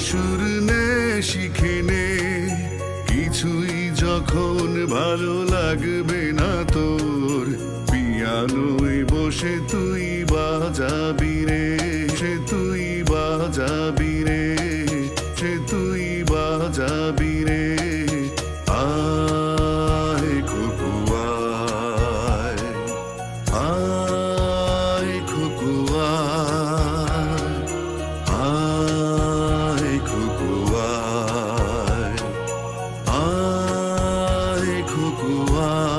সুর নে শিখে নে, কিছুই যখন ভালো লাগবে না তোর, পিয়ানোয় বসে তুই বাজাবি রে, সে তুই বাজাবি রে, সে তুই বাজাবি রে। আয় খুকু আয়, আয় খুকু আয়, আয় খুকু আয়, আয় খুকু আয়।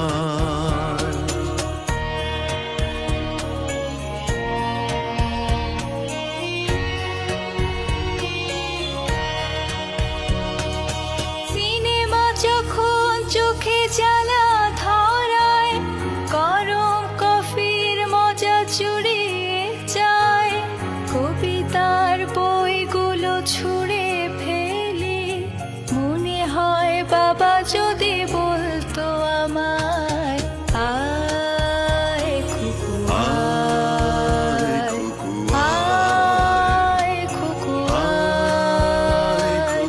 সিনেমা যখন চোখে জ্বালা ধরায়, গরম কফির মজা চুরিয়ে যায়, কবিতার বইগুলো ছুঁড়ে ফেলি, মনে হয় বাবা যদি বলতো আমায়, আয় খুকু আয় আয়, খুকু আয় খুকু আয়,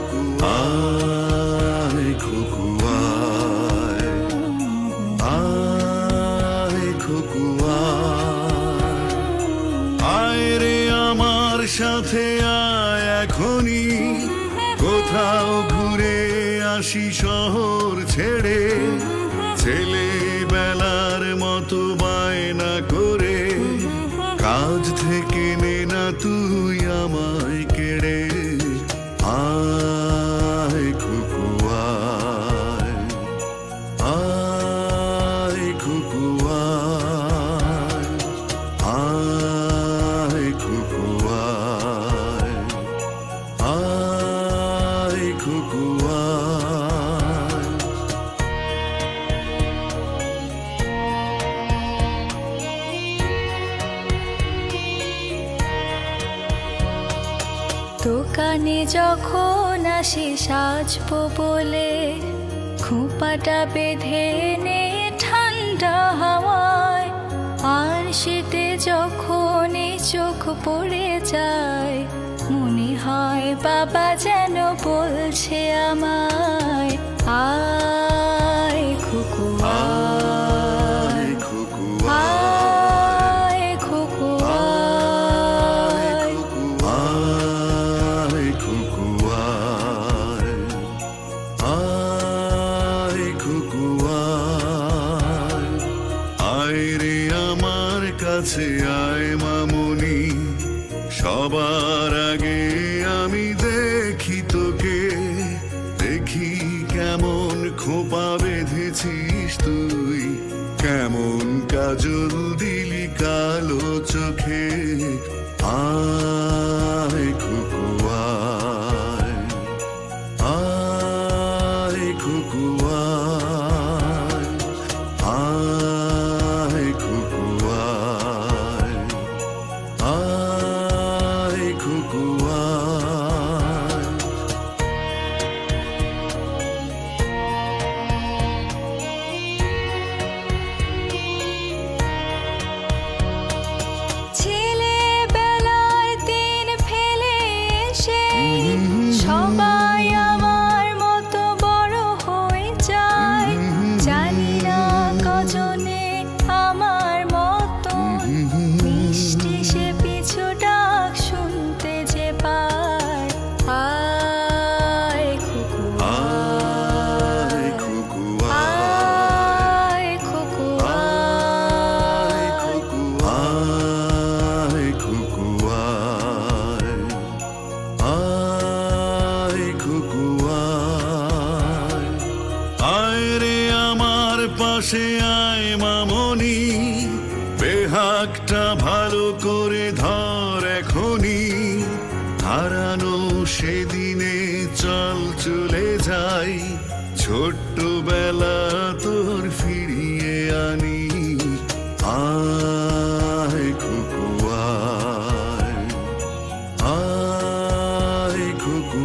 আয় খুকু আয়, আয় খুকু আয়। আয় রে আমার সাথে আয় এখনই, কোথাও ঘুরে আসি শহর ছেড়ে, ছেলেবেলার মতো বায়না করে, কাজ থেকে নে না তুই আমায় কেড়ে। আয় খুকু আয়, আয় খুকু আয়, আয় খুকু আয়, আয় খুকু আয়। দোকানে যখন আসি সাজবো বলে, খোঁপাটা বেঁধে নে ঠান্ডা হাওয়ায়, আর শীতে যখন এই চোখ পড়ে যায়, মনে হয় বাবা যেন বলছে আমায়, আয় খুকু আয়, আয় খুকু আয় খুকু আয়, আয় খুকু আয়, আয় খুকু আয়। আয় রে আমার কাছে আয় মামনি, সবার আগে আমি দেখি তোকে, দেখি কেমন খোপা বেঁধেছিস তুই, কেমন কাজল দিলি কালো চোখে। আয় খুকু আয়, আয় খুকু আয়, আয় খুকু আয়, আয় খুকু আয়। ছেলেবেলায় দিন ফেলে এসে সবাই আমার মতো বড় হয়ে যায়, জানি না কজনে আমার মতো মিষ্টি সে পিছু ডাক শুনতে যে পায়, আয় খুকু আয় খুকু আয় খুকু আয়, আয়, খুকু আয়, খুকু আয়, আয় খুকু আয়। আয় রে আমার পাশে আয় মামনি, বেহাগটা ভালো করে ধর এখনি, হারানো সেদিনে চল চলে যাই, ছোট্টবেলা তোর ফিরিয়ে আনি। আয় খুকু আয়, আয় খুকু